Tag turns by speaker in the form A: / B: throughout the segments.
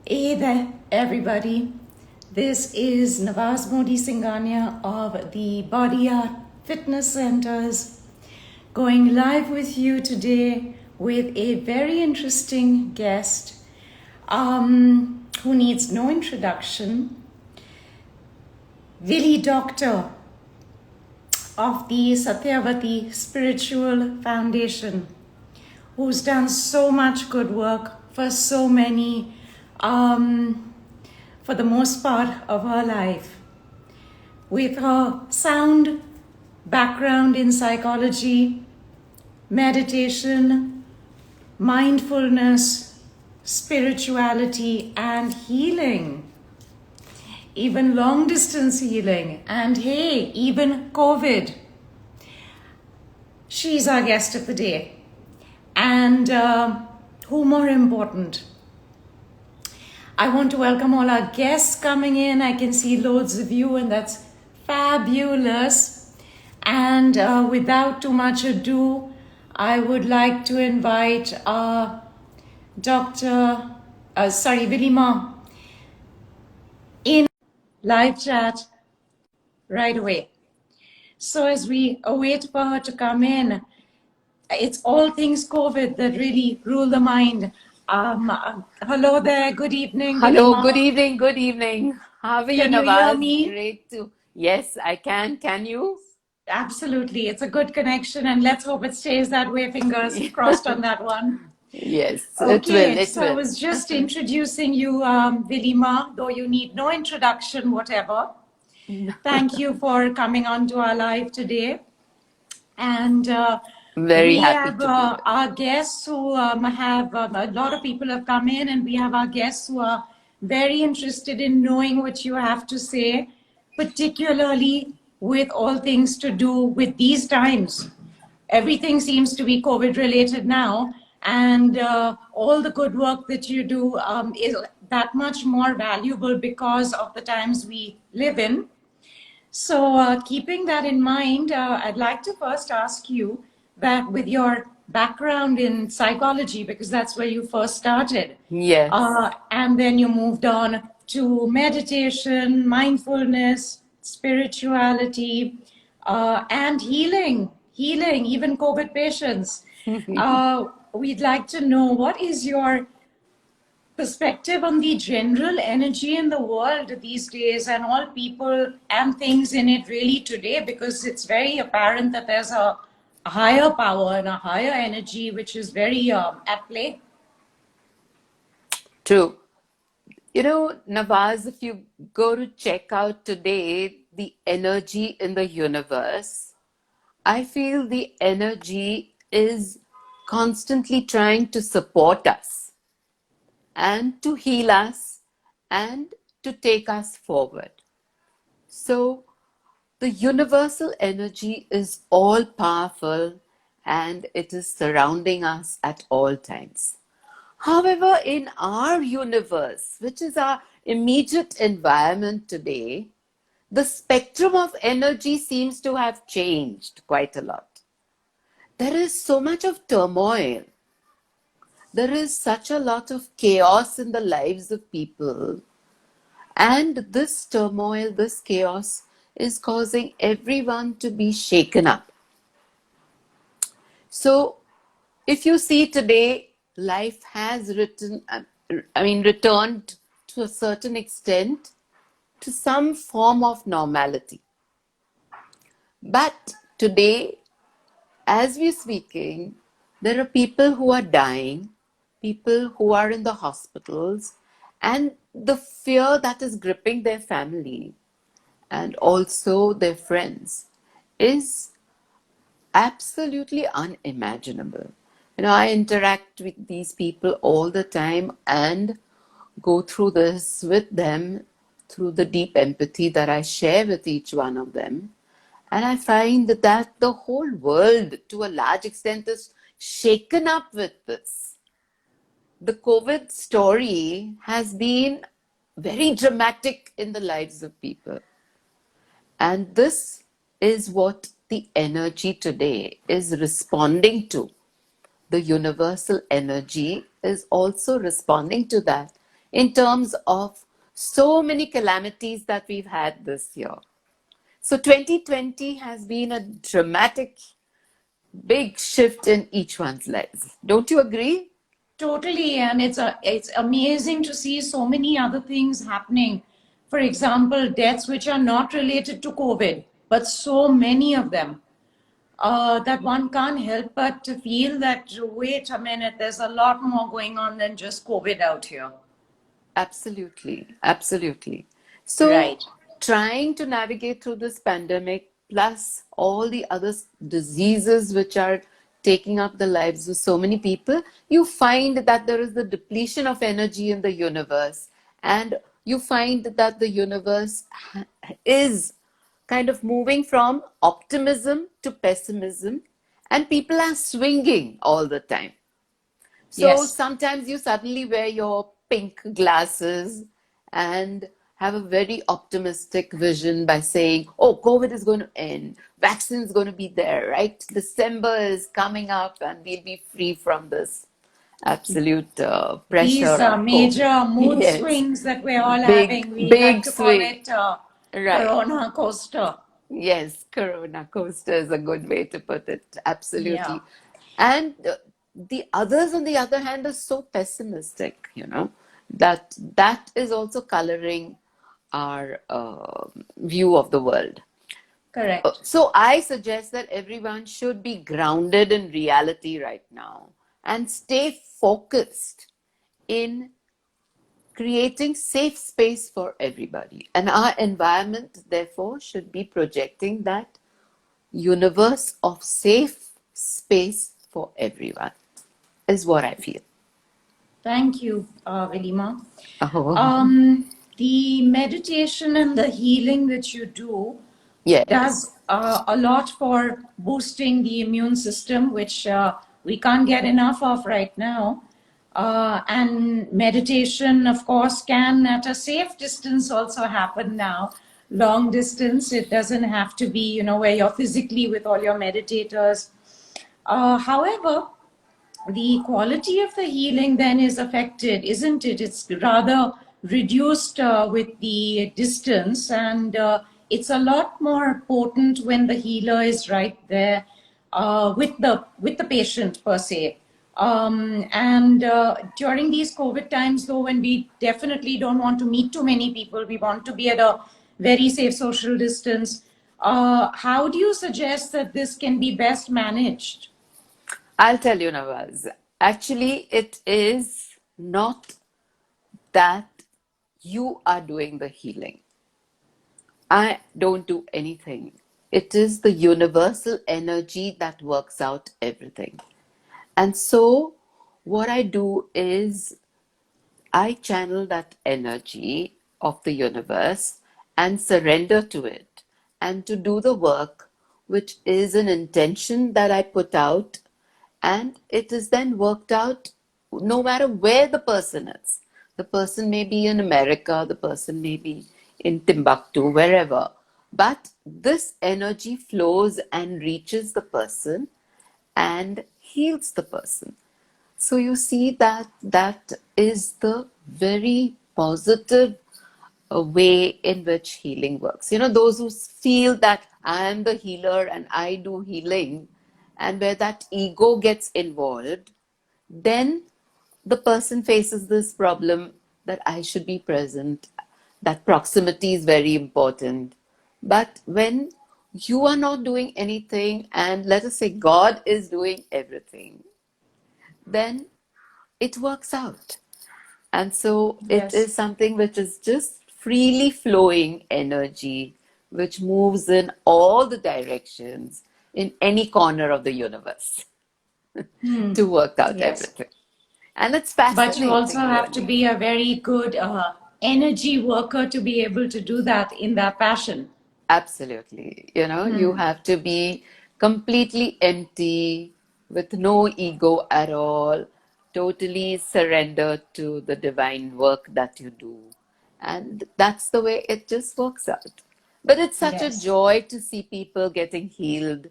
A: Hey there, everybody. This is Nawaz Modi Singhania of the Body Art Fitness Centers going live with you today with a very interesting guest who needs no introduction. Willie Doctor of the Satyavati Spiritual Foundation, who's done so much good work for so many, for the most part of her life. With her sound background in psychology, meditation, mindfulness, spirituality, and healing, even long distance healing, and hey, even COVID. She's our guest of the day. And who more important? I want to welcome all our guests coming in. I can see loads of you, and that's fabulous. And without too much ado, I would like to invite Willie Ma in live chat right away. So as we await for her to come in, it's all things COVID that really rule the mind. Hello there, good evening.
B: Hello,
A: Vilima.
B: good evening. How are you,
A: Can you hear
B: Nawaz?
A: me?
B: Great to. Yes, I can. Can you?
A: Absolutely. It's a good connection, and let's hope it stays that way. Fingers crossed on that one.
B: Yes,
A: Okay,
B: it
A: so I
B: will.
A: was just introducing you, Vilima, though you need no introduction, whatever. Thank you for coming on to our live today. And
B: Very
A: we
B: happy
A: have
B: to be here.
A: our guests who have a lot of people have come in, and we have our guests who are very interested in knowing what you have to say, particularly with all things to do with these times. Everything seems to be COVID related now, and all the good work that you do is that much more valuable because of the times we live in. So keeping that in mind, I'd like to first ask you that with your background in psychology, because that's where you first started,
B: Yes.
A: and then you moved on to meditation, mindfulness, spirituality, and healing, even COVID patients. We'd like to know, what is your perspective on the general energy in the world these days, and all people and things in it really today, because it's very apparent that there's a higher power and a higher energy which is very at play.
B: True. You know, Nawaz, if you go to check out today the energy in the universe, I feel the energy is constantly trying to support us and to heal us and to take us forward. So the universal energy is all powerful and it is surrounding us at all times. However, in our universe, which is our immediate environment today, the spectrum of energy seems to have changed quite a lot. There is so much of turmoil. There is such a lot of chaos in the lives of people. And this turmoil, this chaos is causing everyone to be shaken up. So, if you see today, life has returned to a certain extent to some form of normality. But today, as we're speaking, there are people who are dying, people who are in the hospitals, and the fear that is gripping their family and also their friends is absolutely unimaginable. You know, I interact with these people all the time and go through this with them through the deep empathy that I share with each one of them. And I find that the whole world, to a large extent, is shaken up with this. The COVID story has been very dramatic in the lives of people. And this is what the energy today is responding to. The universal energy is also responding to that. in terms of so many calamities that we've had this year. So 2020 has been a dramatic, big shift in each one's lives. Don't you agree?
A: Totally, and it's amazing to see so many other things happening. For example, deaths which are not related to COVID, but so many of them, that one can't help but to feel that, wait a minute, there's a lot more going on than just COVID out here.
B: Absolutely, absolutely. So,
A: Right.
B: trying to navigate through this pandemic, plus all the other diseases which are taking up the lives of so many people, you find that there is the depletion of energy in the universe, and you find that the universe is kind of moving from optimism to pessimism, and people are swinging all the time. So
A: Yes.
B: sometimes you suddenly wear your pink glasses and have a very optimistic vision by saying, oh, COVID is going to end, vaccine is going to be there, right? December is coming up and we'll be free from this absolute
A: These
B: pressure of COVID.
A: major mood
B: Yes,
A: swings that we're all
B: big,
A: having, we like
B: big
A: to call
B: swing.
A: it
B: Right.
A: Corona coaster.
B: Yes, Corona coaster is a good way to put it.
A: Yeah,
B: Absolutely. And the others, on the other hand, are so pessimistic, that is also coloring our view of the world.
A: correct.
B: So I suggest that everyone should be grounded in reality right now and stay focused in creating safe space for everybody. And our environment, therefore, should be projecting that universe of safe space for everyone, is what I feel.
A: Thank you, Vilima.
B: Oh,
A: The meditation and the healing that you do
B: yes,
A: does a lot for boosting the immune system, which we can't get enough of right now. And meditation, of course, can at a safe distance also happen now. Long distance, it doesn't have to be, where you're physically with all your meditators. However, the quality of the healing then is affected, isn't it? It's rather reduced with the distance, and it's a lot more potent when the healer is right there with the patient per se. And during these COVID times, though, when we definitely don't want to meet too many people, we want to be at a very safe social distance. How do you suggest that this can be best managed?
B: I'll tell you, Nawaz. Actually, it is not that you are doing the healing. I don't do anything. It is the universal energy that works out everything. And so, what I do is I channel that energy of the universe and surrender to it and to do the work, which is an intention that I put out, and it is then worked out no matter where the person is. The person may be in America, the person may be in Timbuktu, wherever. But this energy flows and reaches the person and heals the person. So you see that that is the very positive way in which healing works. Those who feel that I am the healer and I do healing, and where that ego gets involved, then the person faces this problem that I should be present, that proximity is very important. But when you are not doing anything, and let us say God is doing everything, then it works out. And so it
A: Yes.
B: is something which is just freely flowing energy, which moves in all the directions in any corner of the universe to work out
A: Yes.
B: everything. And it's
A: But you also
B: fascinating,
A: have to
B: really.
A: be a very good energy worker to be able to do that in that passion.
B: Absolutely. You have to be completely empty, with no ego at all, totally surrendered to the divine work that you do. And that's the way it just works out. But it's such a
A: Yes.
B: joy to see people getting healed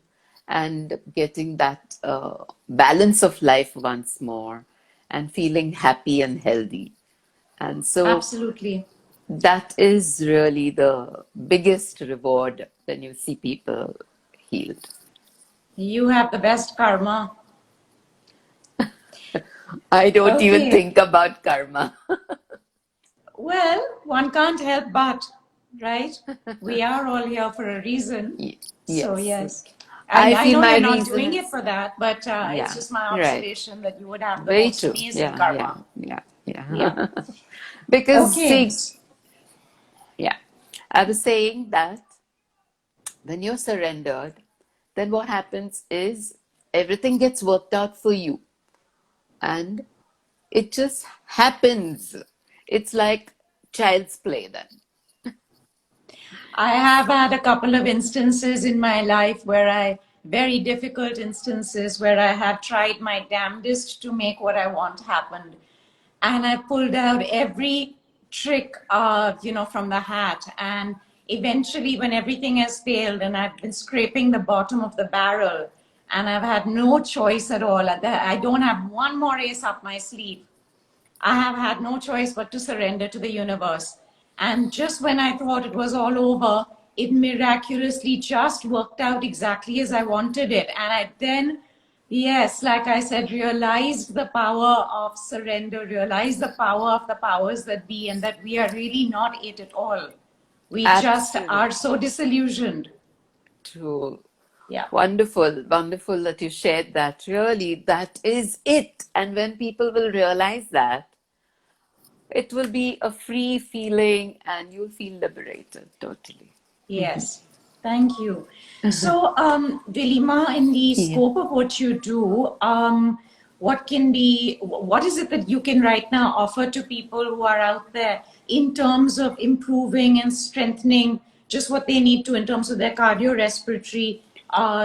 B: and getting that balance of life once more and feeling happy and healthy. And so
A: Absolutely.
B: that is really the biggest reward when you see people healed.
A: You have the best karma.
B: I don't even
A: Okay.
B: think about karma.
A: Well, one can't help but, right? We are all here for a reason. So,
B: Yes.
A: yes. And
B: I
A: I
B: feel
A: know
B: my
A: you're not
B: reason
A: doing it
B: is,
A: for that, but it's
B: yeah,
A: just my
B: right.
A: observation that you would have the
B: Very
A: most
B: true.
A: amazing
B: Yeah, yeah,
A: karma.
B: yeah,
A: Yeah.
B: yeah. Because,
A: Okay.
B: see, yeah, I was saying that when you're surrendered, then what happens is everything gets worked out for you. And it just happens. It's like child's play then.
A: I have had a couple of instances in my life very difficult instances where I have tried my damnedest to make what I want happen. And I pulled out every trick, from the hat. And eventually, when everything has failed and I've been scraping the bottom of the barrel and I've had no choice at all, I don't have one more ace up my sleeve. I have had no choice but to surrender to the universe. And just when I thought it was all over, it miraculously just worked out exactly as I wanted it. And I then, yes, like I said, realized the power of surrender, realized the power of the powers that be, and that we are really not it at all. We just are
B: Absolutely
A: so disillusioned.
B: true.
A: Yeah.
B: Wonderful, wonderful that you shared that. Really, that is it. And when people will realize that, it will be a free feeling and you'll feel liberated totally.
A: Yes, thank you. So, Vilima, in the
B: Yeah.
A: scope of what you do, what is it that you can right now offer to people who are out there in terms of improving and strengthening just what they need to in terms of their cardiorespiratory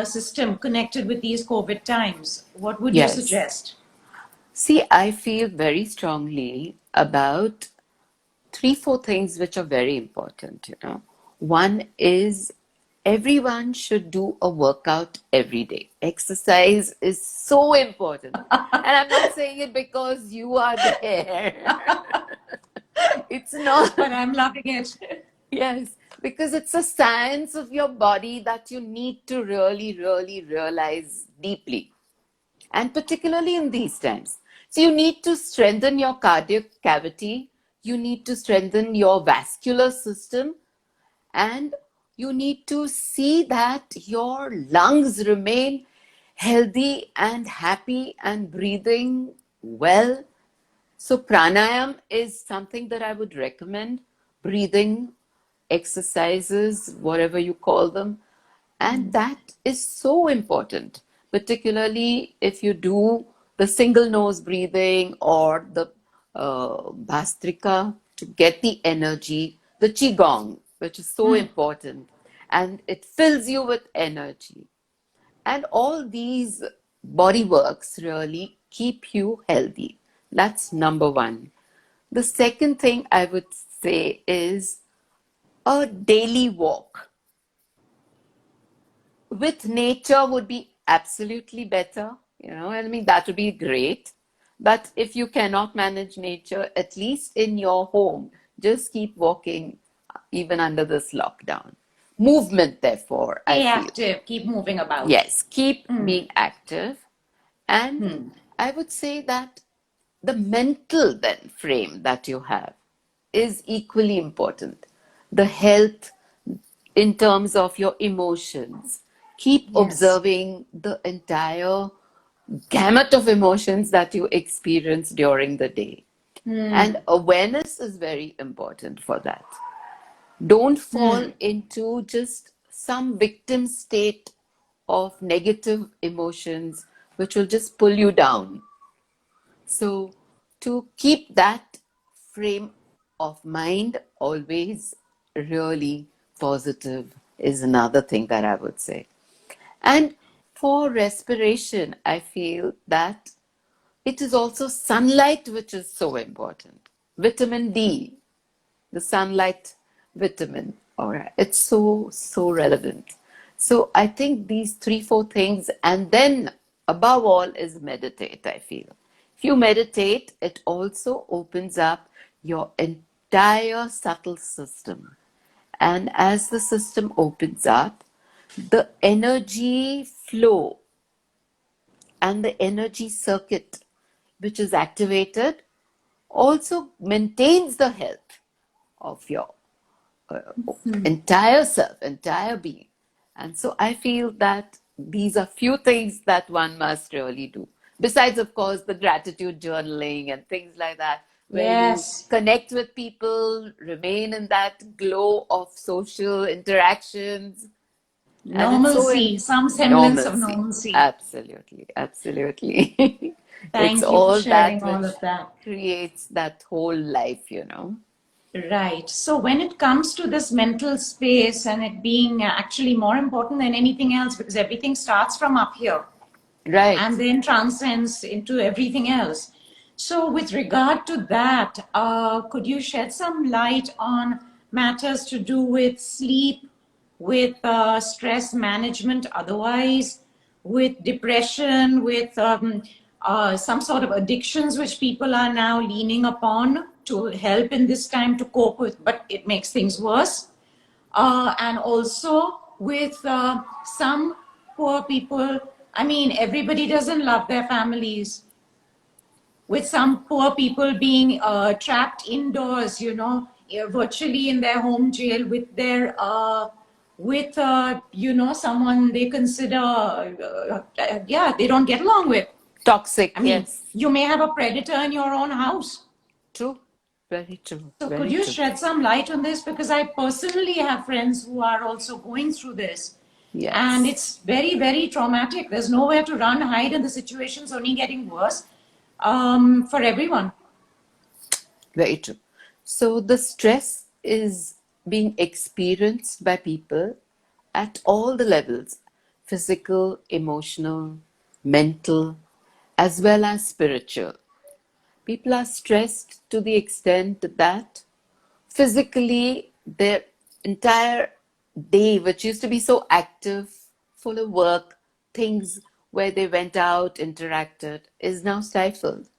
A: system connected with these COVID times? What would you
B: Yes.
A: suggest?
B: See, I feel very strongly about three, four things which are very important. One is everyone should do a workout every day. Exercise is so important. And I'm not saying it because you are there. It's not.
A: But I'm loving it.
B: Yes, because it's a science of your body that you need to really, really realize deeply, and particularly in these times. So, you need to strengthen your cardiac cavity, you need to strengthen your vascular system, and you need to see that your lungs remain healthy and happy and breathing well. So, pranayam is something that I would recommend, breathing exercises, whatever you call them. And that is so important, particularly if you do the single nose breathing or the bhastrika to get the energy, the qigong, which is so important, and it fills you with energy. And all these body works really keep you healthy. That's number one. The second thing I would say is a daily walk with nature would be absolutely better. I mean, that would be great. But if you cannot manage nature, at least in your home, just keep walking even under this lockdown. Movement, therefore, I
A: Stay
B: feel.
A: active, keep moving about.
B: Yes, keep being active. And
A: Hmm.
B: I would say that the mental then frame that you have is equally important. The health in terms of your emotions. Keep
A: Yes.
B: observing the entire gamut of emotions that you experience during the day. And
A: Hmm.
B: awareness is very important for that. Don't fall
A: Hmm.
B: into just some victim state of negative emotions, which will just pull you down. So, to keep that frame of mind always really positive is another thing that I would say. And for respiration, I feel that it is also sunlight which is so important. Vitamin D, the sunlight vitamin. All right, it's so relevant. So I think these three, four things, and then above all is meditate. I feel if you meditate, it also opens up your entire subtle system. And as the system opens up, the energy flow and the energy circuit which is activated also maintains the health of your uh, entire self, entire being. And so I feel that these are few things that one must really do. Besides, of course, the gratitude journaling and things like that, where you
A: Yes.
B: connect with people, remain in that glow of social interactions, and it's so in
A: Normalcy, some semblance of
B: normalcy.
A: normalcy.
B: Absolutely, absolutely. It's
A: Thank you for
B: all that
A: sharing all
B: which
A: of that.
B: creates that whole life.
A: Right. So when it comes to this mental space and it being actually more important than anything else, because everything starts from up here
B: Right.
A: and then transcends into everything else. So, with regard to that, could you shed some light on matters to do with sleep, with stress management, otherwise, with depression, with some sort of addictions which people are now leaning upon to help in this time to cope with, but it makes things worse? And also with some poor people. I mean, everybody doesn't love their families. With some poor people being trapped indoors, virtually in their home jail with their someone they consider yeah, they don't get along with.
B: Toxic,
A: I mean,
B: yes.
A: you may have a predator in your own house.
B: True. Very true.
A: So could
B: Very
A: you
B: true.
A: shed some light on this? Because I personally have friends who are also going through this. And
B: Yes.
A: it's very, very traumatic. There's nowhere to run, hide, and the situation's only getting worse for everyone.
B: Very true. So the stress is being experienced by people at all the levels: physical, emotional, mental, as well as spiritual. People are stressed to the extent that physically their entire day, which used to be so active, full of work, things where they went out, interacted, is now stifled.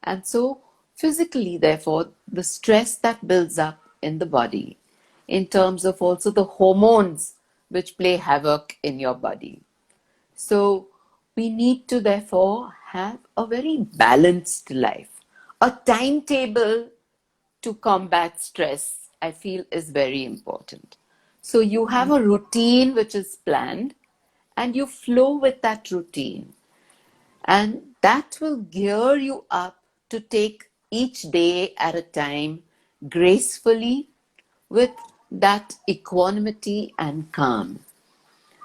B: And so physically, therefore, the stress that builds up in the body, in terms of also the hormones which play havoc in your body. So we need to therefore have a very balanced life. A timetable to combat stress, I feel, is very important. So you have a routine which is planned and you flow with that routine, and that will gear you up to take each day at a time gracefully with that equanimity and calm.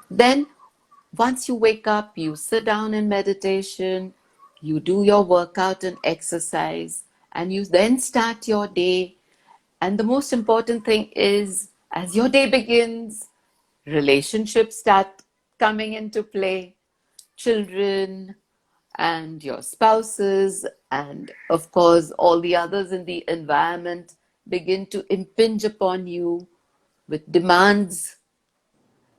B: Then, once you wake up, you sit down in meditation, you do your workout and exercise, and you then start your day. And the most important thing is, as your day begins, relationships start coming into play, children and your spouses, and of course, all the others in the environment begin to impinge upon you with demands.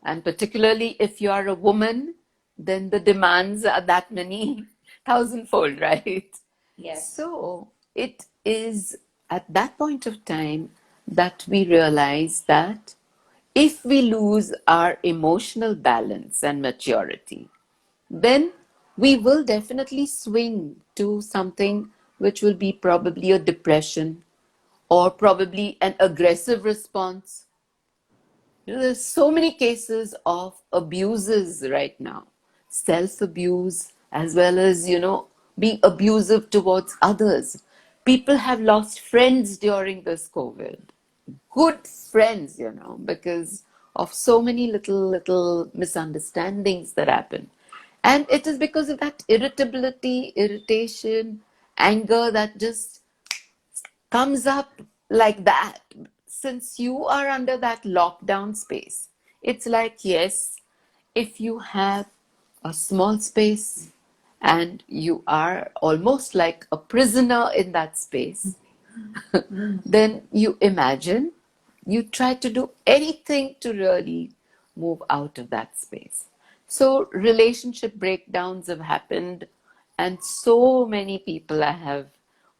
B: And particularly if you are a woman, then the demands are that many thousandfold, right?
A: Yes.
B: So it is at that point of time that we realize that if we lose our emotional balance and maturity, then we will definitely swing to something which will be probably a depression or probably an aggressive response. There's so many cases of abuses right now, self abuse, as well as, being abusive towards others. People have lost friends during this COVID, good friends, because of so many little misunderstandings that happen. And it is because of that irritability, irritation, anger that just comes up like that. Since you are under that lockdown space, it's like, yes, if you have a small space and you are almost like a prisoner in that space, then you imagine, you try to do anything to really move out of that space. So relationship breakdowns have happened, and so many people I have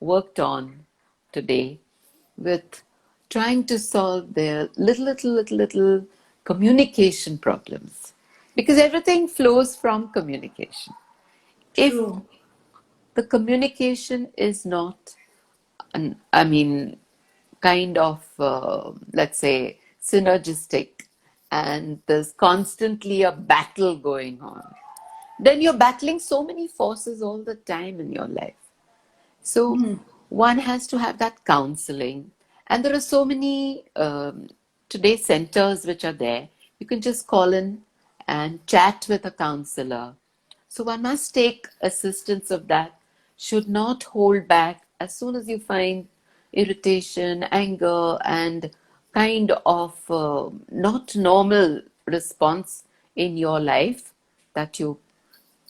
B: worked on today with trying to solve their little communication problems. Because everything flows from communication. If
A: True.
B: the communication is not, I mean, kind of, let's say, synergistic, and there's constantly a battle going on, then you're battling so many forces all the time in your life. So one has to have that counseling. And there are so many today centers which are there. You can just call in and chat with a counselor. So one must take assistance of that, should not hold back as soon as you find irritation, anger, and kind of not normal response in your life, that you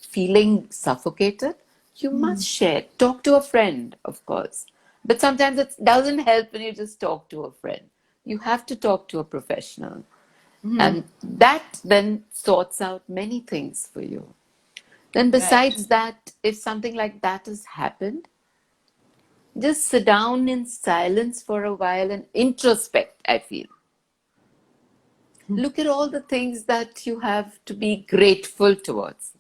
B: feeling suffocated, you must share. Talk to a friend, of course. But sometimes it doesn't help when you just talk to a friend. You have to talk to a professional. And that then sorts out many things for you. Then,
A: Right.
B: besides that, if something like that has happened, just sit down in silence for a while and introspect, I feel. Look at all the things that you have to be grateful towards,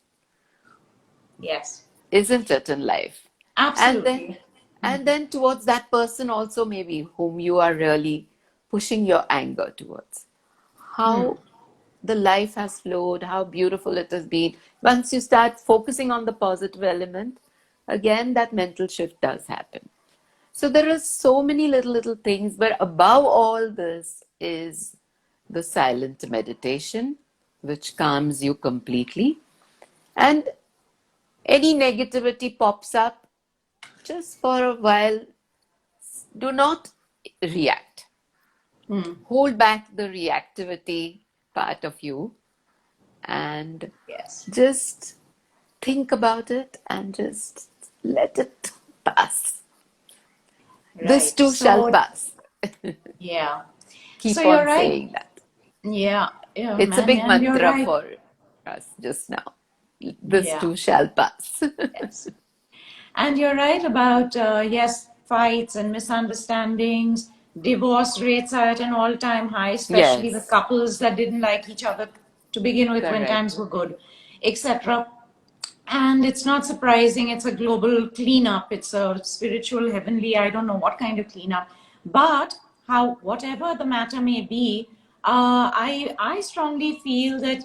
A: Yes.
B: isn't it, in life? And then
A: Absolutely.
B: and then towards that person also, maybe, whom you are really pushing your anger towards. How the life has flowed, how beautiful it has been. Once you start focusing on the positive element, again that mental shift does happen. So there are so many little things, but above all this is the silent meditation, which calms you completely. And any negativity pops up, just for a while, do not react. Hold back the reactivity part of you and
A: Yes.
B: just think about it and just let it pass. This
A: Right.
B: too shall
A: So,
B: pass.
A: yeah. So
B: Keep
A: you're
B: on
A: right.
B: saying that.
A: Yeah. Yeah,
B: It's a
A: man.
B: big
A: And you're
B: mantra
A: right.
B: for us just now. This
A: Yeah.
B: too shall pass.
A: Yes. And you're right about, yes, fights and misunderstandings. Divorce rates are at an all time high, especially the
B: Yes,
A: couples that didn't like each other to begin with when
B: correct.
A: times were good, etc. And it's not surprising, it's a global cleanup. It's a spiritual, heavenly, I don't know what kind of cleanup. But how, whatever the matter may be, I strongly feel that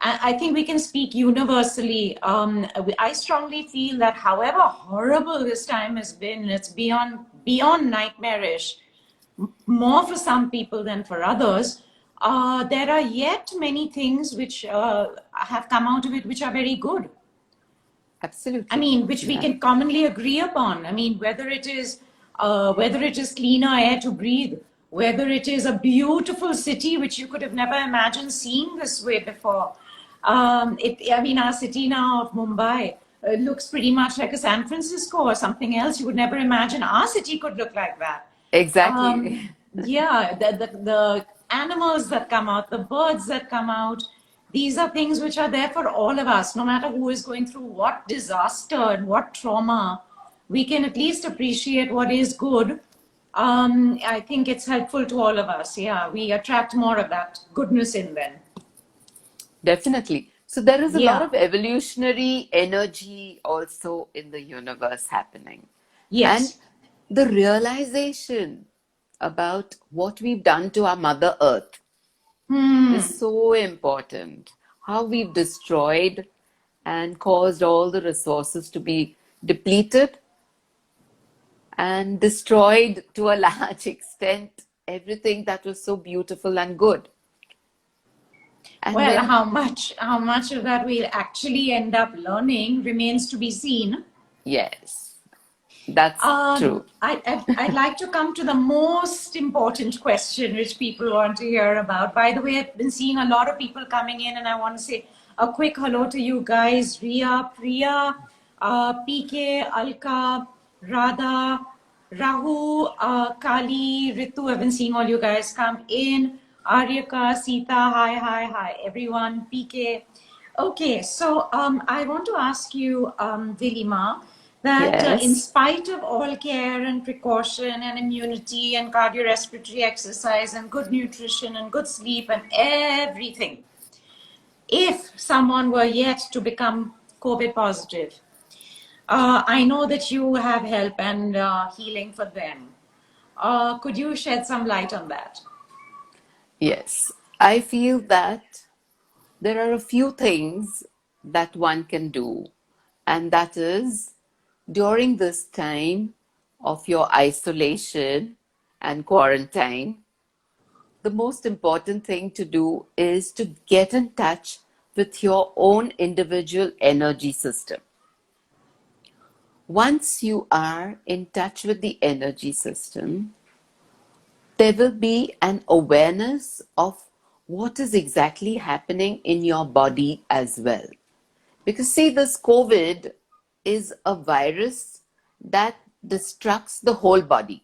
A: I think we can speak universally. I strongly feel that however horrible this time has been, it's beyond nightmarish, more for some people than for others. There are yet many things which have come out of it which are very good. I
B: Absolutely.
A: mean, which we
B: Yeah,
A: can commonly agree upon. I mean, whether it is cleaner air to breathe, whether it is a beautiful city which you could have never imagined seeing this way before. I mean, our city now of Mumbai looks pretty much like a San Francisco or something else. You would never imagine our city could look like that.
B: exactly.
A: Yeah, the animals that come out, the birds that come out, these are things which are there for all of us, no matter who is going through what disaster and what trauma. We can at least appreciate what is good. I think it's helpful to all of us. Yeah, we attract more of that goodness in them.
B: Definitely. So there is a lot
A: Yeah,
B: of evolutionary energy also in the universe happening. And
A: yes.
B: the realization about what we've done to our Mother Earth is so important. How we've destroyed and caused all the resources to be depleted and destroyed to a large extent everything that was so beautiful and good. And
A: Well,
B: when,
A: how much of that we'll actually end up learning remains to be seen.
B: yes, that's true.
A: I'd like to come to the most important question which people want to hear about. By the way, I've been seeing a lot of people coming in, and I want to say a quick hello to you guys: Ria, Priya, PK, Alka, Radha, Rahu, Kali, Ritu. I've been seeing all you guys come in. Aryaka, Sita, hi, everyone. PK. Okay, so I want to ask you, Dilima, that in
B: Yes.
A: spite of all care and precaution and immunity and cardiorespiratory exercise and good nutrition and good sleep and everything, if someone were yet to become COVID positive, I know that you have help and healing for them. Could you shed some light on that?
B: Yes. I feel that there are a few things that one can do, and that is during this time of your isolation and quarantine, the most important thing to do is to get in touch with your own individual energy system. Once you are in touch with the energy system, there will be an awareness of what is exactly happening in your body as well. Because, see, this COVID is a virus that destructs the whole body.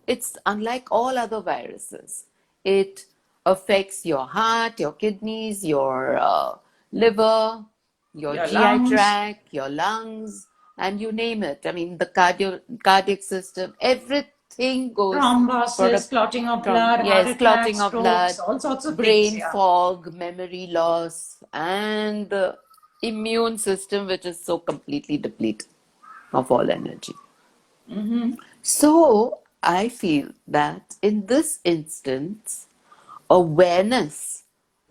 B: It's unlike all other viruses. It affects your heart, your kidneys, your liver, your
A: Your
B: GI
A: lungs,
B: tract, your lungs, and you name it. I mean, the cardiac system, everything goes for a
A: thrombosis, clotting of blood, heart
B: yes,
A: attacks,
B: clotting of
A: strokes,
B: blood,
A: all sorts of things.
B: brain
A: Yeah.
B: fog, memory loss, and the immune system, which is so completely depleted of all energy. So I feel that in this instance, awareness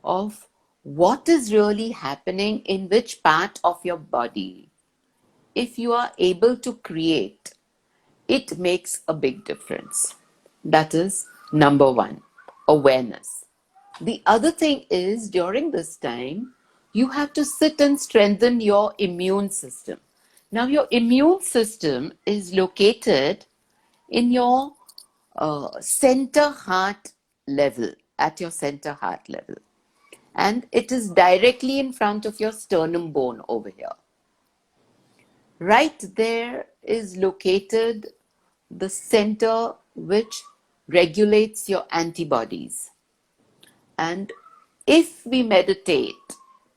B: of what is really happening in which part of your body, if you are able to create, it makes a big difference. That is number one, awareness. The other thing is during this time, you have to sit and strengthen your immune system. Now, your immune system is located in your center heart level, at your center heart level. And it is directly in front of your sternum bone over here. Right there is located the center which regulates your antibodies. And if we meditate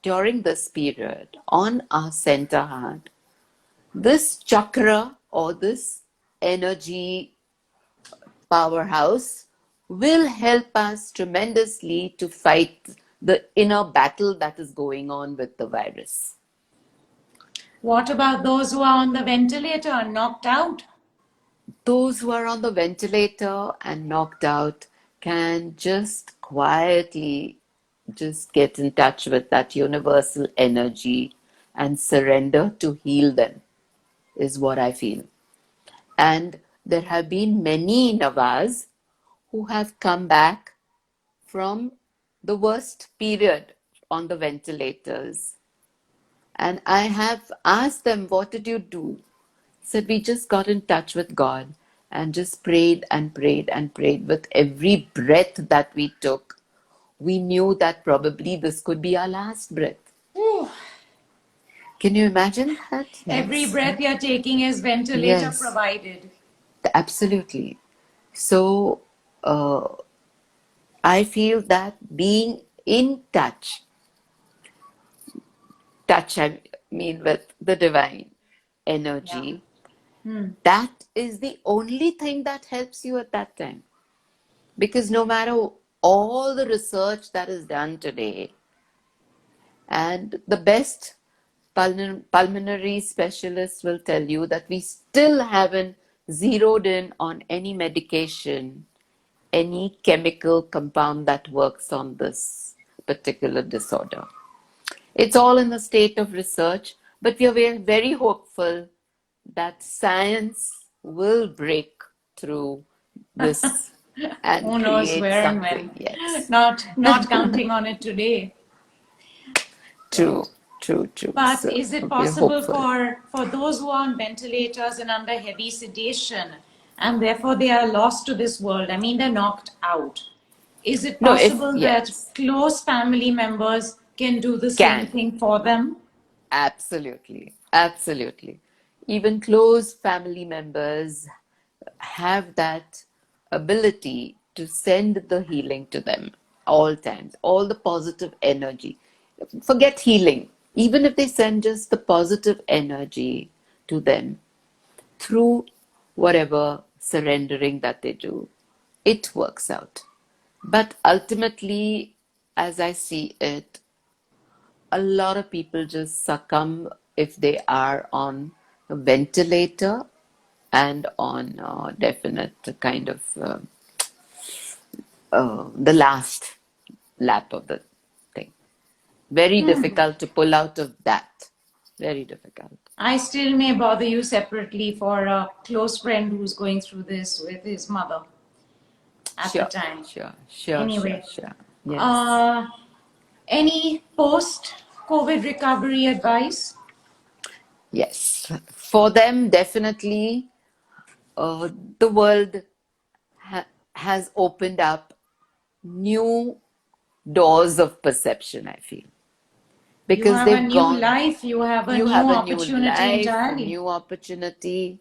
B: during this period on our center heart, this chakra or this energy powerhouse will help us tremendously to fight the inner battle that is going on with the virus.
A: What about those who are on the ventilator and knocked out?
B: Those who are on the ventilator and knocked out can just quietly just get in touch with that universal energy and surrender to heal them, is what I feel. And there have been many Navas who have come back from the worst period on the ventilators. And I have asked them, what did you do? Said, we just got in touch with God and just prayed and prayed and prayed. With every breath that we took, we knew that probably this could be our last breath.
A: Ooh.
B: Can you imagine that?
A: Every
B: Yes.
A: breath you're taking is ventilator
B: Yes,
A: provided.
B: absolutely. So I feel that being in touch, I mean, with the divine
A: Yeah.
B: energy, that is the only thing that helps you at that time. Because no matter all the research that is done today, and the best pulmonary specialists will tell you that we still haven't zeroed in on any medication, any chemical compound that works on this particular disorder. It's all in the state of research, but we are very, very hopeful that science will break through this and
A: Who knows
B: create
A: where and
B: something.
A: when?
B: Yes.
A: Not counting on it today.
B: True, true, true.
A: But
B: So
A: is it
B: we're
A: possible
B: hopeful.
A: for those who are on ventilators and under heavy sedation and therefore they are lost to this world? I mean, they're knocked out. Is it
B: No, if
A: possible that
B: yes,
A: close family members can do the same
B: can.
A: thing for them?
B: Absolutely, absolutely. Even close family members have that ability to send the healing to them all times, all the positive energy. Forget healing. Even if they send just the positive energy, to them through whatever surrendering that they do, it works out. But ultimately, as I see it, a lot of people just succumb if they are on a ventilator and on definite kind of the last lap of the thing. Very difficult to pull out of that. Very difficult.
A: I still may bother you separately for a close friend who's going through this with his mother at the
B: Sure,
A: time.
B: sure.
A: Anyway,
B: Yes.
A: any post-COVID recovery advice?
B: Yes. For them, definitely, uh, the world has opened up new doors of perception, I feel.
A: You
B: Because
A: have a
B: they've
A: new
B: gone,
A: life, you have a
B: you
A: new
B: have a new
A: opportunity
B: life, a
A: entirely.
B: new opportunity.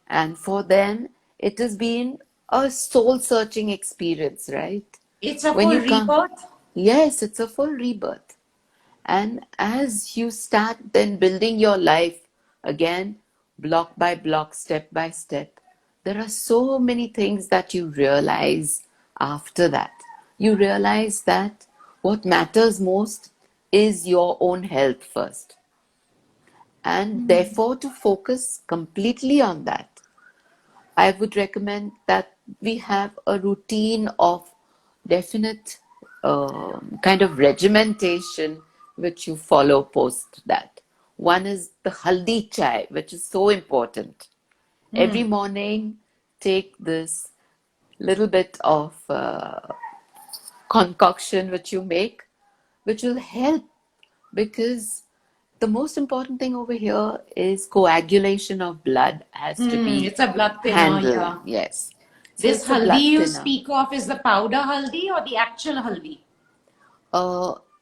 B: And for them, it has been a soul searching experience, right?
A: It's a
B: When
A: full
B: you come,
A: rebirth.
B: yes, it's a full rebirth. And as you start then building your life again, block by block, step by step, there are so many things that you realize after that. You realize that what matters most is your own health first. And therefore, to focus completely on that, I would recommend that we have a routine of definite kind of regimentation which you follow post that. One is the haldi chai, which is so important. Every morning, take this little bit of concoction which you make, which will help because the most important thing over here is coagulation of blood has to be
A: It's a blood thinner,
B: handled.
A: yeah.
B: Yes. So
A: This
B: it's a
A: haldi
B: blood
A: you
B: thinner.
A: speak of is the powder haldi or the actual haldi?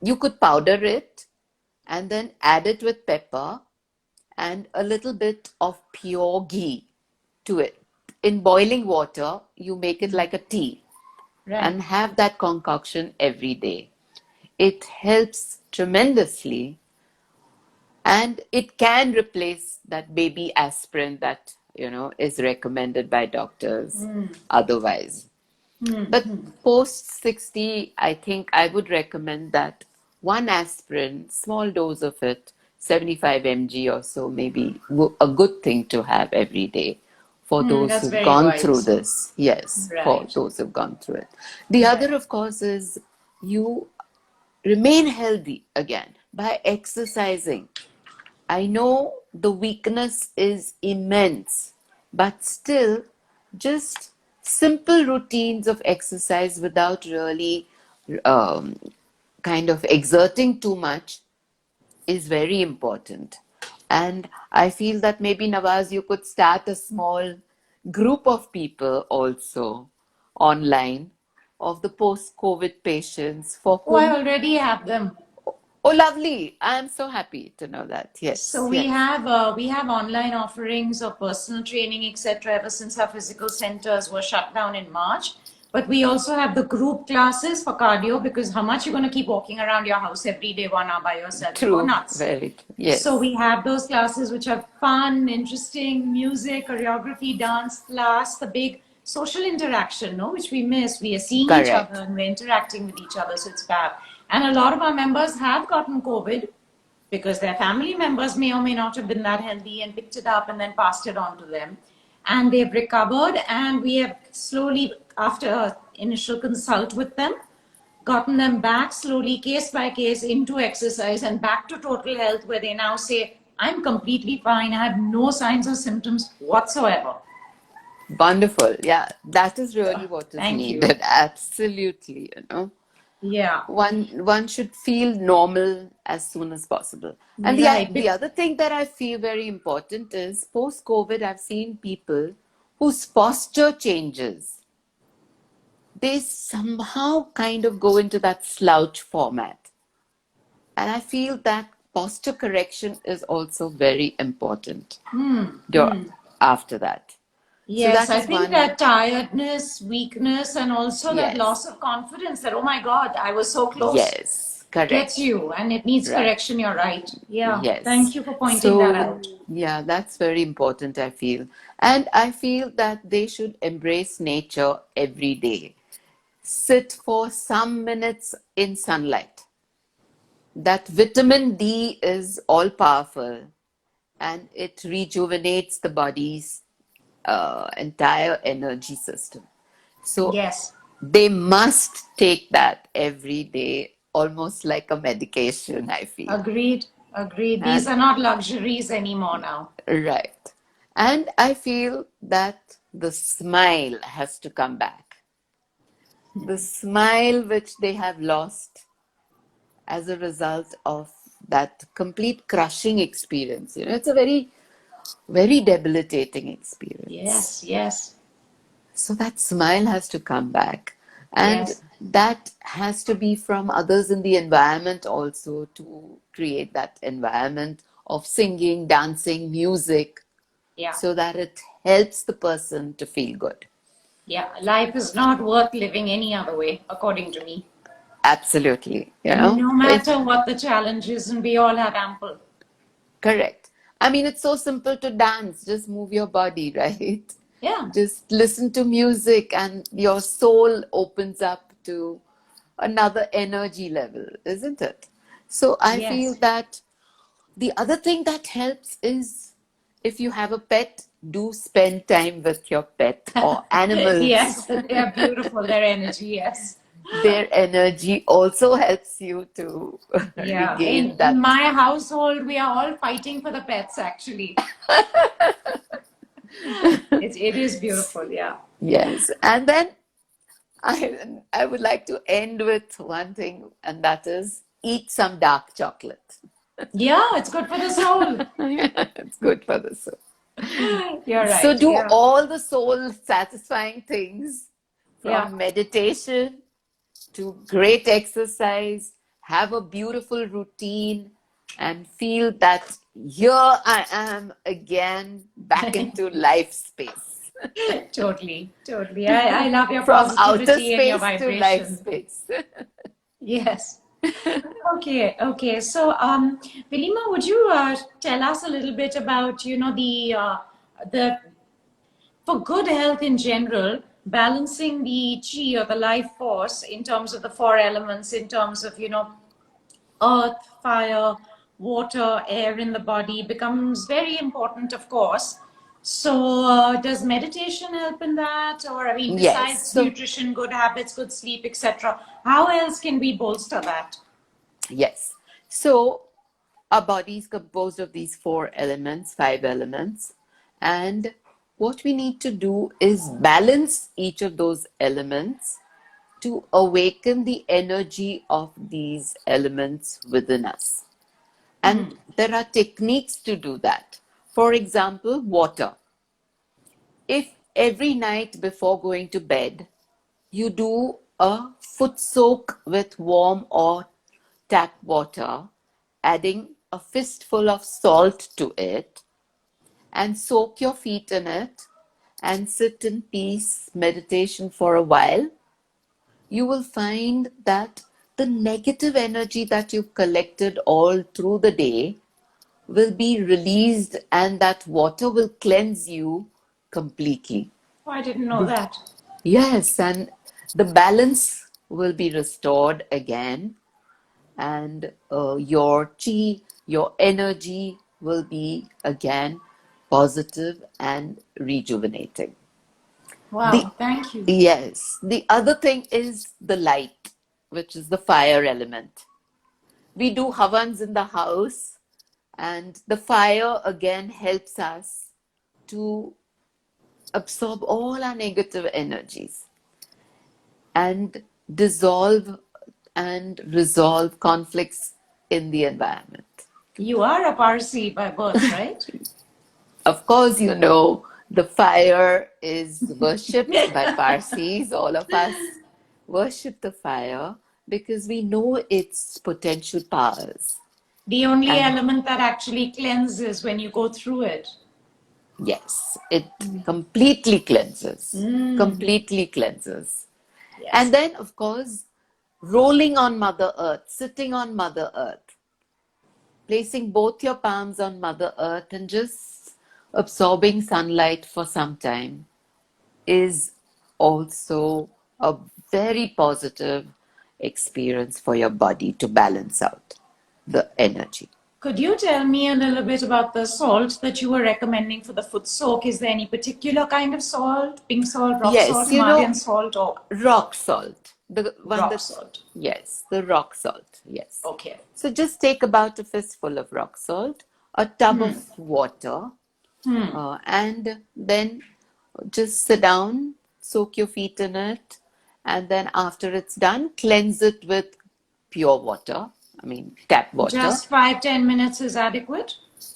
B: You could powder it and then add it with pepper and a little bit of pure ghee to it. In boiling water, you make it like a tea
A: Right.
B: and have that concoction every day. It helps tremendously and it can replace that baby aspirin that is recommended by doctors otherwise. But post 60, I think I would recommend that one aspirin, small dose of it, 75 mg or so, maybe a good thing to have every day for those
A: That's
B: who've
A: very
B: gone through
A: wise.
B: this. Yes, for
A: Right.
B: those who've gone through it. The
A: Right.
B: other, of course, is you remain healthy again by exercising. I know the weakness is immense, but still, just simple routines of exercise without really um, kind of exerting too much is very important. And I feel that maybe Nawaz, you could start a small group of people also online of the post COVID patients for
A: Oh, I
B: whom.
A: already have them.
B: Oh, lovely. I'm so happy to know that.
A: So
B: Yes,
A: we
B: yes.
A: have online offerings of personal training, etc. Ever since our physical centers were shut down in March, but we also have the group classes for cardio because how much you're going to keep walking around your house every day 1 hour by yourself? You go
B: True.
A: nuts.
B: Very true.
A: So
B: Yes.
A: we have those classes which are fun, interesting, music, choreography, dance, plus the big social interaction, no, which we miss. We are seeing each other
B: Correct.
A: and we're interacting with each other, so it's bad. And a lot of our members have gotten COVID because their family members may or may not have been that healthy and picked it up and then passed it on to them. And they've recovered, and we have slowly, after an initial consult with them, gotten them back slowly, case by case, into exercise and back to total health, where they now say, I'm completely fine. I have no signs or symptoms whatsoever.
B: Wonderful. Yeah, that is
A: So,
B: really what is
A: thank you.
B: needed. Absolutely.
A: Yeah,
B: One should feel normal as soon as possible. And
A: right.
B: the other thing that I feel very important is post COVID, I've seen people whose posture changes. They somehow kind of go into that slouch format. And I feel that posture correction is also very important after that. So
A: Yes,
B: that
A: I
B: is
A: think
B: one.
A: that tiredness, weakness, and also that
B: Yes.
A: loss of confidence that, oh my God, I was so close.
B: Yes.
A: gets
B: Correct.
A: you and it needs
B: Right.
A: correction. You're right. Yeah.
B: Yes.
A: Thank you for pointing that
B: So,
A: out.
B: yeah, that's very important, I feel. And I feel that they should embrace nature every day. Sit for some minutes in sunlight. That vitamin D is all powerful and it rejuvenates the body's entire energy system. So
A: Yes.
B: they must take that every day, almost like a medication, I feel.
A: Agreed. Agreed. These
B: And
A: are not luxuries anymore now.
B: right. And I feel that the smile has to come back. The smile which they have lost as a result of that complete crushing experience. It's a very, very debilitating experience.
A: Yes. Yes.
B: So that smile has to come back. And
A: Yes.
B: that has to be from others in the environment also to create that environment of singing, dancing, music,
A: Yeah.
B: so that it helps the person to feel good.
A: Yeah. Life is not worth living any other way, according to me.
B: Absolutely.
A: No
B: It
A: matter what the challenge is, and we all have ample.
B: correct. I mean, it's so simple to dance. Just move your body, right?
A: Yeah.
B: Just listen to music and your soul opens up to another energy level, isn't it? So I feel
A: Yes.
B: that the other thing that helps is if you have a pet, do spend time with your pet or animals.
A: Yes. They are beautiful, their energy. Yes.
B: Their energy also helps you to
A: Yeah.
B: regain
A: In
B: that.
A: my household, we are all fighting for the pets, actually. It is beautiful. Yeah.
B: Yes. And then I would like to end with one thing, and that is eat some dark chocolate.
A: Yeah. It's good for the soul.
B: It's good for the soul.
A: You're
B: So
A: right.
B: do
A: Yeah.
B: all the soul satisfying things
A: Yeah.
B: from meditation to great exercise, have a beautiful routine, and feel that here I am again back into life space.
A: Totally. Totally. I love your
B: From outer
A: positivity and your
B: space to life
A: vibration.
B: space.
A: Yes. Okay, okay. So, Vilima, would you tell us a little bit about, the for good health in general, balancing the chi or the life force in terms of the four elements, in terms of, earth, fire, water, air in the body becomes very important, of course. So, does meditation help in that? Or, I mean,
B: Yes.
A: besides
B: So,
A: nutrition, good habits, good sleep, etc., how else can we bolster that?
B: yes. So, our body is composed of these four elements, five elements. And what we need to do is balance each of those elements to awaken the energy of these elements within us. And there are techniques to do that. For example, water. If every night before going to bed, you do a foot soak with warm or tap water, adding a fistful of salt to it, and soak your feet in it and sit in peace meditation for a while, you will find that the negative energy that you've collected all through the day will be released and that water will cleanse you completely.
A: Oh, I didn't know that.
B: Yes, and the balance will be restored again, and your chi, your energy will be again positive and rejuvenating. The
A: Wow, thank you.
B: yes, the other thing is the light, which is the fire element. We do havans in the house, and the fire again helps us to absorb all our negative energies and dissolve and resolve conflicts in the environment.
A: You are a Parsi by birth, right?
B: Of course, the fire is worshipped by Parsis. All of us worship the fire because we know its potential powers.
A: The only
B: And
A: element that actually cleanses when you go through it.
B: yes, it completely cleanses, completely cleanses. And
A: Yes.
B: then, of course, rolling on Mother Earth, sitting on Mother Earth, placing both your palms on Mother Earth and just absorbing sunlight for some time is also a very positive experience for your body to balance out the energy.
A: Could you tell me a little bit about the salt that you were recommending for the foot soak? Is there any particular kind of salt? Pink salt, rock salt,
B: Yes, you
A: Himalayan
B: know,
A: salt, or
B: rock salt, the one
A: rock
B: that's,
A: salt?
B: yes, the rock salt, yes.
A: Okay.
B: So just take about a fistful of rock salt, a tub of water, and then just sit down, soak your feet in it, and then after it's done, cleanse it with pure water. I mean, tap water.
A: Just 5-10 minutes is adequate?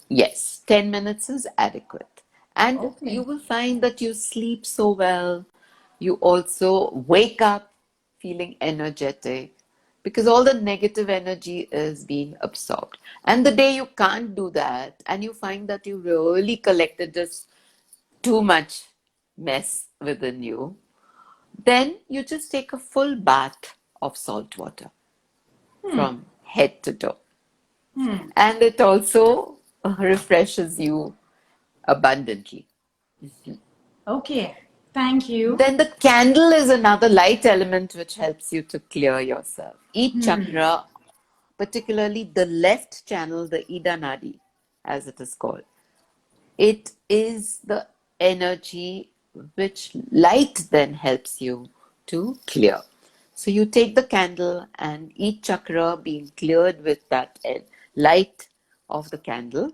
B: Yes, 10 minutes is adequate. And you
A: Okay.
B: will find that you sleep so well. You also wake up feeling energetic because all the negative energy is being absorbed. And the day you can't do that and you find that you really collected just too much mess within you, then you just take a full bath of salt water from head to toe. And it also refreshes you abundantly.
A: Okay. Thank you.
B: Then the candle is another light element which helps you to clear yourself. Each chakra, particularly the left channel, the Ida Nadi, as it is called, it is the energy which light then helps you to clear. So you take the candle and each chakra being cleared with that light of the candle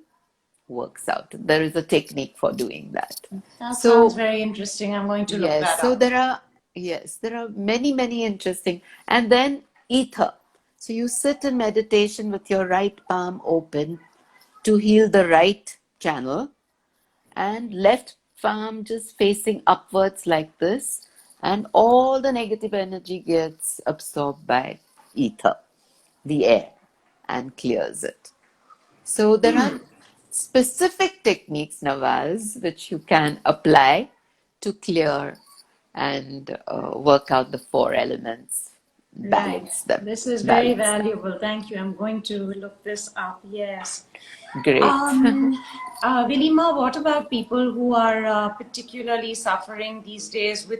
B: works out. There is a technique for doing that.
A: That sounds
B: So
A: very interesting. I'm going to look
B: yes,
A: that
B: so
A: up.
B: there are many interesting. And then ether. So you sit in meditation with your right palm open to heal the right channel and left palm just facing upwards like this, and all the negative energy gets absorbed by ether, the air, and clears it. So there are specific techniques, Nawaz, which you can apply to clear and work out the four elements,
A: Right.
B: balance them,
A: This is very
B: balance them.
A: valuable. Thank you. I'm going to look this up. Yes.
B: Great.
A: Vilima, what about people who are particularly suffering these days with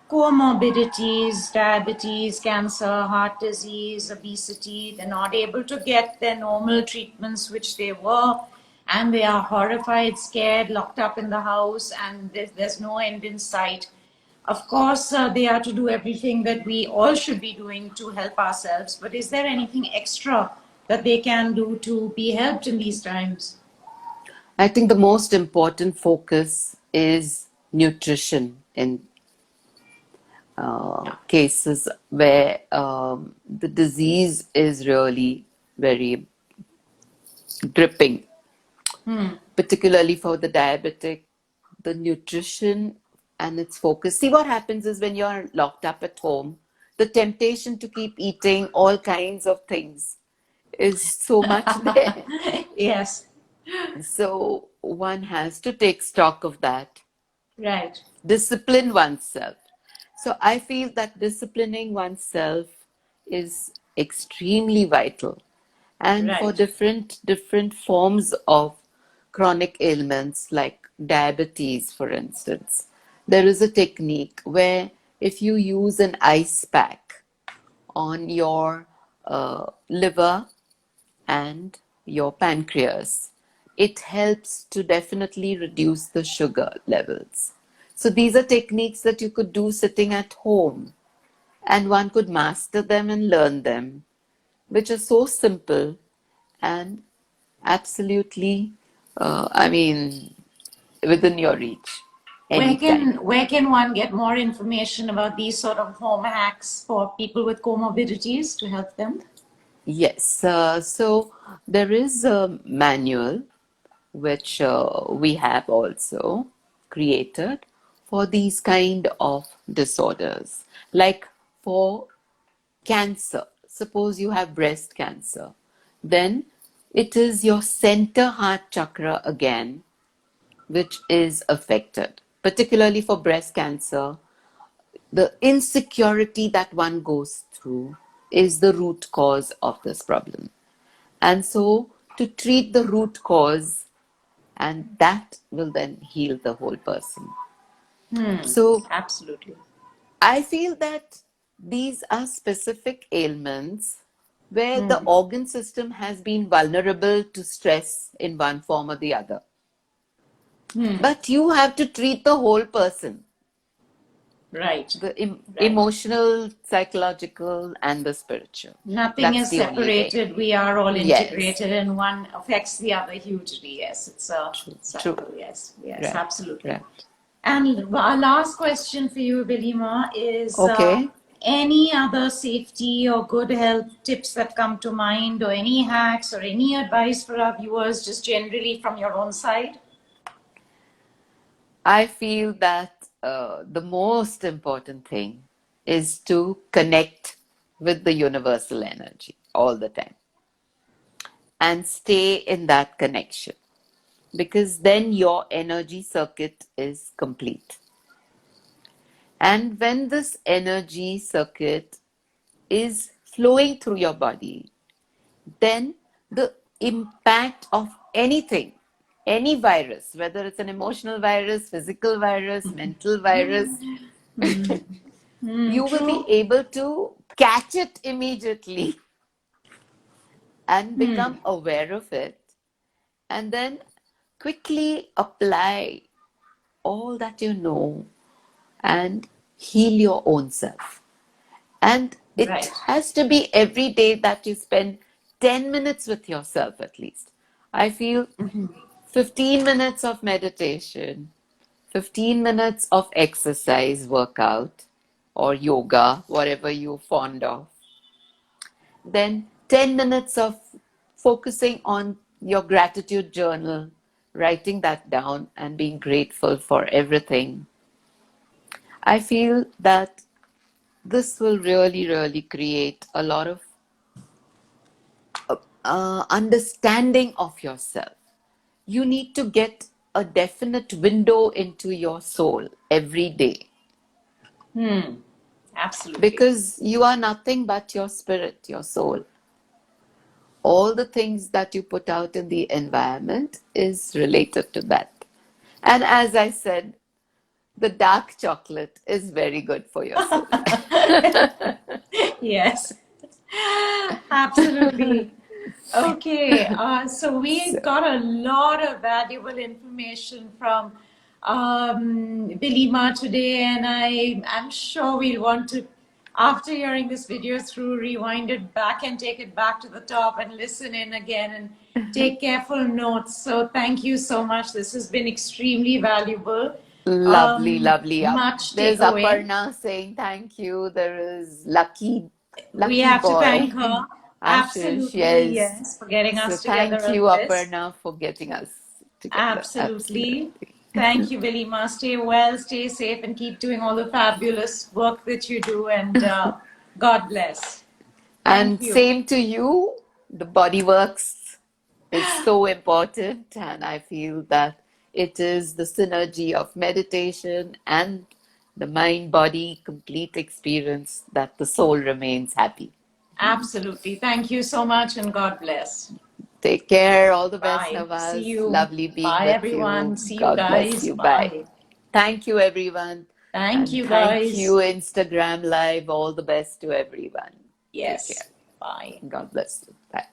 A: comorbidities, diabetes, cancer, heart disease, obesity? They're not able to get their normal treatments, which they were, and they are horrified, scared, locked up in the house, and there's no end in sight. Of course, they are to do everything that we all should be doing to help ourselves, but is there anything extra that they can do to be helped in these times?
B: I think the most important focus is nutrition in cases where the disease is really very gripping, particularly for the diabetic, the nutrition and its focus. See, what happens is when you're locked up at home, the temptation to keep eating all kinds of things is so much there.
A: Yes,
B: So one has to take stock of that,
A: right,
B: discipline oneself. So I feel that disciplining oneself is extremely vital. And for
A: right.
B: different forms of chronic ailments like diabetes, for instance, there is a technique where if you use an ice pack on your liver and your pancreas, it helps to definitely reduce the sugar levels. So these are techniques that you could do sitting at home, and one could master them and learn them, which are so simple and absolutely, I mean, within your reach anytime.
A: Where can one get more information about these sort of home hacks for people with comorbidities to help them?
B: Yes, so there is a manual which we have also created for these kind of disorders. Like for cancer, suppose you have breast cancer, then it is your center heart chakra again which is affected. Particularly for breast cancer, the insecurity that one goes through is the root cause of this problem. And so to treat the root cause, and that will then heal the whole person. So
A: Absolutely.
B: I feel that these are specific ailments where the organ system has been vulnerable to stress in one form or the other. But you have to treat the whole person,
A: Right.
B: the
A: Right.
B: emotional, psychological, and the spiritual.
A: Nothing
B: That's
A: is
B: the only way.
A: separated. We are all
B: Yes,
A: integrated, and one affects the other hugely. Yes, it's a
B: true, true.
A: cycle. Yes, yes,
B: Right,
A: absolutely.
B: right.
A: And our last question for you, Bilima, is
B: Okay.
A: any other safety or good health tips that come to mind, or any hacks or any advice for our viewers, just generally from your own side?
B: I feel that the most important thing is to connect with the universal energy all the time and stay in that connection, because then your energy circuit is complete. And when this energy circuit is flowing through your body, then the impact of anything, any virus, whether it's an emotional virus, physical virus, mental virus, you will be
A: True.
B: able to catch it immediately and become aware of it, and then quickly apply all that you know and heal your own self. And it
A: Right.
B: has to be every day that you spend 10 minutes with yourself at least. I feel 15 minutes of meditation, 15 minutes of exercise, workout, or yoga, whatever you're fond of. Then 10 minutes of focusing on your gratitude journal, writing that down and being grateful for everything. I feel that this will really, really create a lot of understanding of yourself. You need to get a definite window into your soul every day,
A: Absolutely.
B: because you are nothing but your spirit, your soul. All the things that you put out in the environment is related to that. And as I said, the dark chocolate is very good for your soul.
A: Yes. Absolutely. Okay, so we
B: So,
A: got a lot of valuable information from Bilima today, and I'm sure we'll want to, after hearing this video through, rewind it back and take it back to the top and listen in again and take careful notes. So thank you so much. This has been extremely valuable.
B: lovely, lovely.
A: Much
B: There's
A: takeaway.
B: Aparna saying thank you. There is Lucky,
A: We
B: Lucky
A: have to thank
B: Boy.
A: her.
B: Ashish,
A: Absolutely,
B: yes.
A: yes, for getting
B: So
A: us together
B: thank you,
A: on this.
B: Aparna, for getting us together.
A: Absolutely.
B: Absolutely.
A: Thank you, Vilima. Stay well, stay safe, and keep doing all the fabulous work that you do. And God bless. Thank
B: And
A: you.
B: same to you. The body works is so important, and I feel that it is the synergy of meditation and the mind body complete experience that the soul remains happy.
A: Absolutely. Thank you so much, and God bless.
B: Take care. All the best,
A: Bye. See
B: Nawaz.
A: you.
B: Lovely being
A: Bye,
B: with you.
A: everyone. See you
B: God bless
A: guys.
B: you. Bye.
A: Bye.
B: Thank you, everyone.
A: Thank
B: And
A: you,
B: thank you,
A: guys.
B: Instagram Live. All the best to everyone. Take
A: Yes.
B: care.
A: Bye.
B: God bless you. Bye.